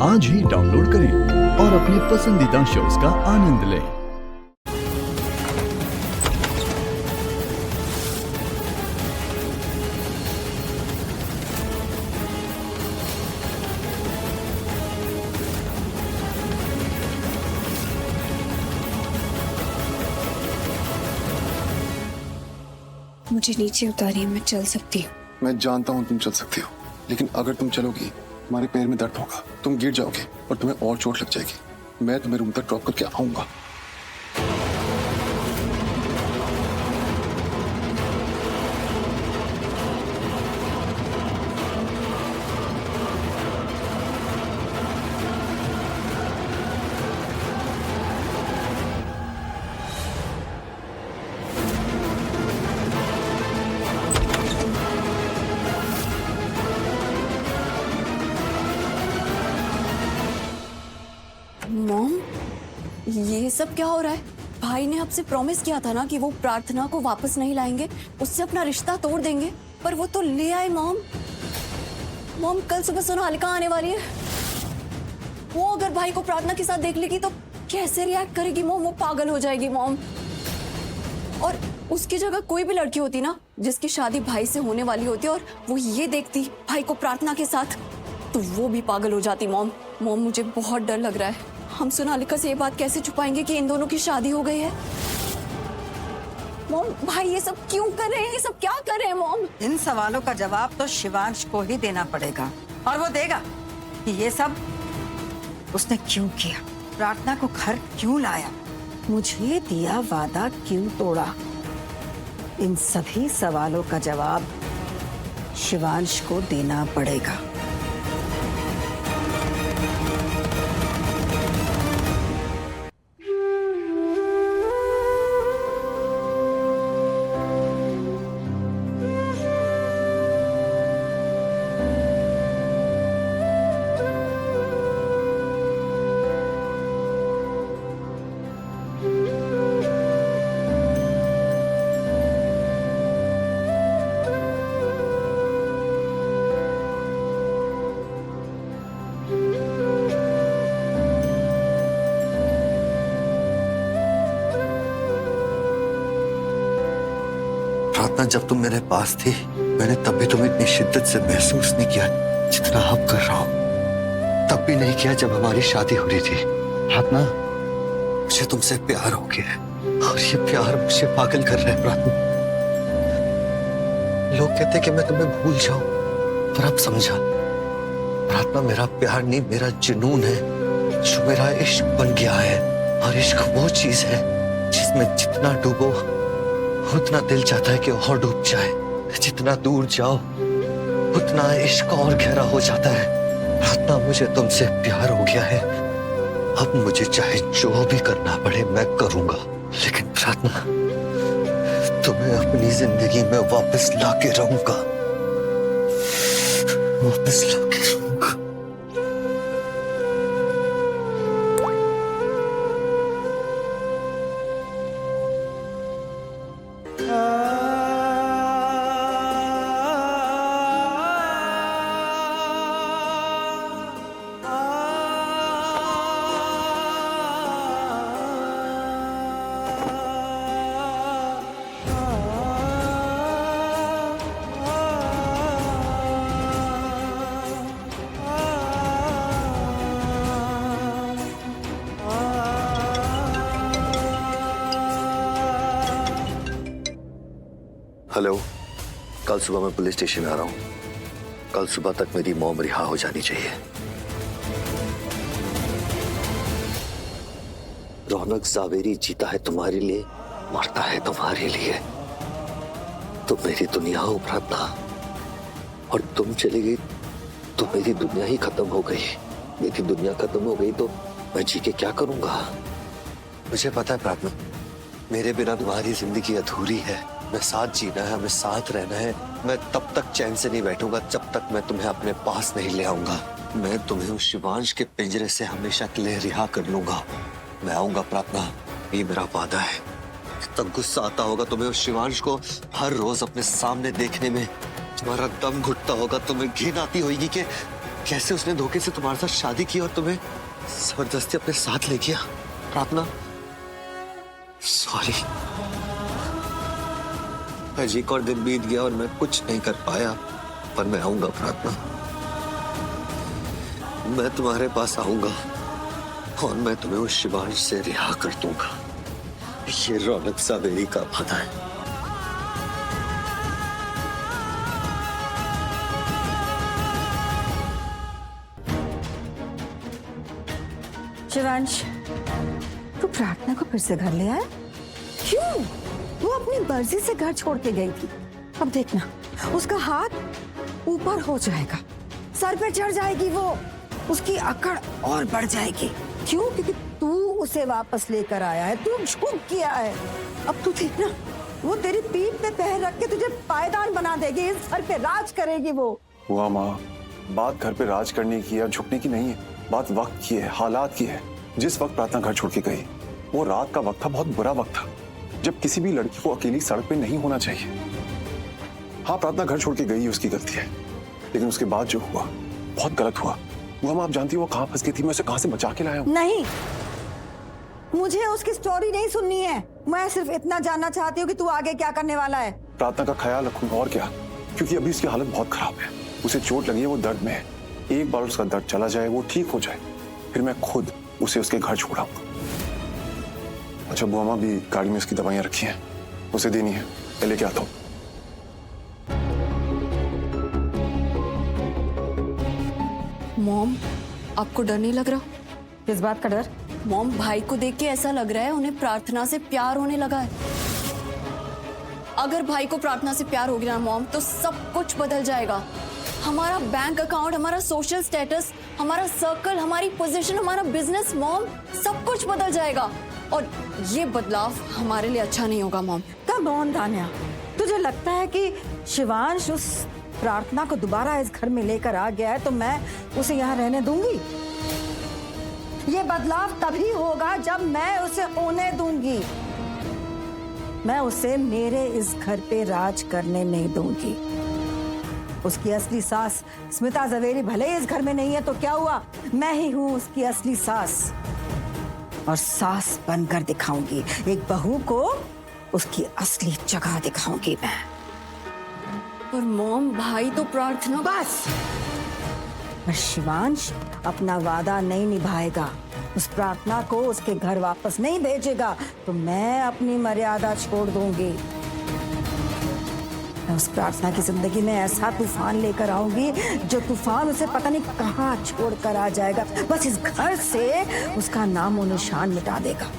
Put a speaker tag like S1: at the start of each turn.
S1: आज ही डाउनलोड करें और अपने पसंदीदा शोज का आनंद लें।
S2: मुझे नीचे उतारिए, मैं चल सकती हूँ।
S3: मैं जानता हूँ तुम चल सकती हो, लेकिन अगर तुम चलोगी तुम्हारे पैर में दर्द होगा, तुम गिर जाओगे और तुम्हें और चोट लग जाएगी। मैं तुम्हें रूम तक ड्रॉप करके आऊंगा।
S2: मॉम, ये सब क्या हो रहा है? भाई ने आपसे प्रॉमिस किया था ना कि वो प्रार्थना को वापस नहीं लाएंगे, उससे अपना रिश्ता तोड़ देंगे, पर वो तो ले आए। मॉम, कल सुबह सोनालिका आने वाली है। वो अगर भाई को प्रार्थना के साथ देख लेगी तो कैसे रिएक्ट करेगी मॉम? वो पागल हो जाएगी मॉम। और उसकी जगह कोई भी लड़की होती ना जिसकी शादी भाई से होने वाली होती और वो ये देखती भाई को प्रार्थना के साथ, तो वो भी पागल हो जाती मॉम। मुझे बहुत डर लग रहा है। हम सोनालिका से ये बात कैसे छुपाएंगे कि इन दोनों की शादी हो गई है? मॉम, भाई ये सब क्यों कर रहे हैं? ये सब क्या कर रहे हैं मॉम?
S4: इन सवालों का जवाब तो शिवांश को ही देना पड़ेगा, और वो देगा कि ये सब उसने क्यों किया, प्रार्थना को घर क्यों लाया, मुझे दिया वादा क्यों तोड़ा। इन सभी सवालों का जवाब शिवांश को देना पड़ेगा।
S5: प्रार्थना, जब तुम मेरे पास थी मैंने तब भी तुम्हें इतनी शिद्दत से महसूस नहीं किया जितना अब कर रहा हूं। तब भी नहीं किया जब हमारी शादी हो रही थी। प्रार्थना, मुझे तुमसे प्यार हो गया है और ये प्यार मुझे पागल कर रहा है। प्रार्थना, लोग कहते कि मैं तुम्हें भूल जाऊं, पर अब समझा प्रार्थना, मेरा प्यार नहीं मेरा जुनून है जो मेरा इश्क बन गया है। और इश्क वो चीज है जिसमें जितना डूबो उतना दिल चाहता है कि और डूब जाए। जितना दूर जाओ उतना इश्क और गहरा हो जाता है। प्रार्थना, मुझे तुमसे प्यार हो गया है। अब मुझे चाहे जो भी करना पड़े मैं करूंगा, लेकिन प्रार्थना, तुम्हें अपनी जिंदगी में वापस लाके रहूंगा, वापस लाके रहूंगा। हेलो, कल सुबह मैं पुलिस स्टेशन आ रहा हूँ। कल सुबह तक मेरी मॉम रिहा हो जानी चाहिए। रौनक जावेरी जीता है तुम्हारे लिए, मरता है तुम्हारे लिए। तुम मेरी दुनिया हो प्रार्थना, और तुम चली गई तो मेरी दुनिया ही खत्म हो गई। मेरी दुनिया खत्म हो गई तो मैं जी के क्या करूंगा? मुझे पता है प्रार्थना, मेरे बिना तुम्हारी जिंदगी अधूरी है। मैं साथ जीना है, हमें साथ रहना है। मैं तब तक चैन से नहीं बैठूंगा जब तक मैं तुम्हें अपने पास नहीं ले आऊंगा। मैं तुम्हें उस शिवांश के पिंजरे से हमेशा के लिए रिहा कर लूंगा। मैं आऊंगा प्रार्थना, ये मेरा वादा है। तब गुस्सा आता होगा तुम्हें उस शिवांश को हर रोज अपने सामने देखने में, तुम्हारा दम घुटता होगा, तुम्हें घिन आती होगी कि कैसे उसने धोखे से तुम्हारे साथ शादी की और तुम्हें जबरदस्ती अपने साथ ले गया। प्रार्थना, सॉरी। आज एक और दिन बीत गया और मैं कुछ नहीं कर पाया, पर मैं आऊंगा प्रार्थना। मैं तुम्हारे पास आऊंगा और मैं तुम्हें उस शिवांश से रिहा कर दूंगा। ये रौनक सावेरी का वादा है।
S4: शिवांश, तू प्रार्थना को फिर से घर ले आया? क्यों? वो अपनी मर्जी से घर छोड़ के गई थी। अब देखना, उसका हाथ ऊपर हो जाएगा, सर पे चढ़ जाएगी वो, उसकी अकड़ और बढ़ जाएगी। क्यों? क्योंकि तू उसे वापस लेकर आया है, तू झूठ किया है। अब तू देखना, वो तेरी पीठ पे पैर रख के तुझे पायदान बना देगी, इस घर पे राज करेगी वो।
S3: हुआ माँ, बात घर पे राज करने की या झुकने की नहीं है, बात वक्त की है, हालात की है। जिस वक्त प्रार्थना घर छोड़ के गई वो रात का वक्त था, बहुत बुरा वक्त था, जब किसी भी लड़की को अकेली सड़क पे नहीं होना चाहिए। हाँ, प्रार्थना घर छोड़ के गई, उसकी गलती है, लेकिन उसके बाद जो हुआ बहुत गलत हुआ। वो हम आप जानती हो वो कहाँ फंस गई थी, मैं उसे कहाँ से बचा के लाया हूँ।
S4: नहीं, मुझे उसकी स्टोरी नहीं सुननी है। मैं सिर्फ इतना जानना चाहती हूँ कि तू आगे क्या करने वाला है।
S3: प्रार्थना का ख्याल रखूंगा, और क्या, क्योंकि अभी उसकी हालत बहुत खराब है। उसे चोट लगी है, वो दर्द में है। एक बार उसका दर्द चला जाए, वो ठीक हो जाए, फिर मैं खुद उसे उसके घर छोड़ाऊंगा। अच्छा, बुआ भी गाड़ी में उसकी दवाइयां रखी हैं, उसे देनी है, मैं लेके आता हूँ।
S2: मॉम, आपको डर नहीं लग रहा?
S4: किस बात का डर?
S2: मॉम, भाई को देख के ऐसा लग रहा है उन्हें प्रार्थना से प्यार होने लगा है। अगर भाई को प्रार्थना से प्यार हो गया ना मॉम, तो सब कुछ बदल जाएगा। हमारा बैंक अकाउंट, हमारा सोशल स्टेटस, हमारा सर्कल, हमारी पोजीशन, हमारा बिजनेस मॉम, सब कुछ बदल जाएगा। और ये बदलाव हमारे लिए अच्छा नहीं होगा मॉम।
S4: कम ऑन तान्या, तुझे लगता है कि शिवांश उस प्रार्थना को दोबारा इस घर में लेकर आ गया है तो मैं उसे यहाँ रहने दूंगी? ये बदलाव तभी होगा जब मैं उसे होने दूंगी। मैं उसे मेरे इस घर पे राज करने नहीं दूंगी। उसकी असली सास स्मिता जवेरी भले ही इस घर में नहीं है तो क्या हुआ, मैं ही हूं उसकी असली सास, और सास बनकर दिखाऊंगी। एक बहू को उसकी असली जगह दिखाऊंगी मैं।
S2: पर मॉम, भाई तो प्रार्थना।
S4: बस, पर शिवांश अपना वादा नहीं निभाएगा, उस प्रार्थना को उसके घर वापस नहीं भेजेगा, तो मैं अपनी मर्यादा छोड़ दूंगी। मैं उस प्रार्थना की जिंदगी में ऐसा तूफान लेकर आऊंगी जो तूफान उसे पता नहीं कहाँ छोड़ कर आ जाएगा, बस इस घर से उसका नामो निशान मिटा देगा।